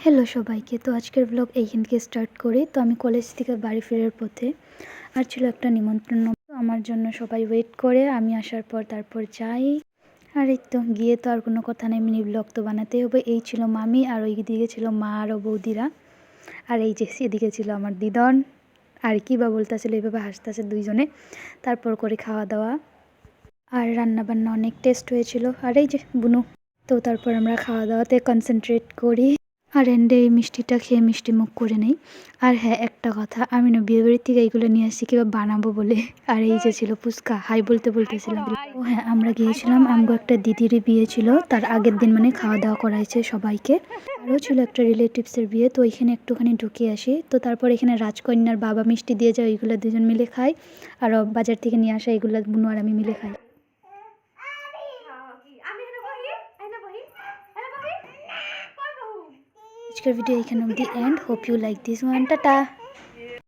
Hello সবাইকে। তো আজকের ব্লগ এইখান থেকে স্টার্ট করি। তো আমি কলেজ থেকে বাড়ি ফেরার পথে আর ছিল একটা নিমন্ত্রণ, আমার জন্য সবাই ওয়েট করে। আমি আসার পর তারপর যাই, আর এই তো গিয়ে তো আর কোনো কথা নেই, মিনি ব্লগ তো বানাতেই হবে। এই ছিল মামি, আর ওই দিকে ছিল মা আরও বৌদিরা, আর এই যে এদিকে ছিল আমার দিদন। আর কি বা বলতেছিল, এইভাবে হাসতেছে দুইজনে। তারপর করে খাওয়া দাওয়া আর রান্না বান্না অনেক টেস্ট হয়েছিল। আর এই যে বুনু, তো তারপর আমরা খাওয়া দাওয়াতে কনসেন্ট্রেট করি। আর এন্ডে এই মিষ্টিটা খেয়ে মিষ্টি মুখ করে নেই। আর হ্যাঁ, একটা কথা, আমি না বিয়েবাড়ির থেকে এইগুলো নিয়ে আসছি কীভাবে বানাবো বলে। আর এই যে ছিল ফুচকা, হাই বলতেছিলাম। ও হ্যাঁ, আমরা গিয়েছিলাম, আমগো একটা দিদির বিয়ে ছিল, তার আগের দিন মানে খাওয়া দাওয়া করাইছে সবাইকে। আরও ছিল একটা রিলেটিভসের বিয়ে, তো ওইখানে একটুখানি ঢুকে আসি। তো তারপর এখানে রাজকন্যার বাবা মিষ্টি দিয়ে যায়, ওইগুলো দুজন মিলে খাই। আর বাজার থেকে নিয়ে আসা এগুলো বুনু আর আমি মিলে খাই। আজকের ভিডিও এখানে অবধি end. Hope you like this one. Tata.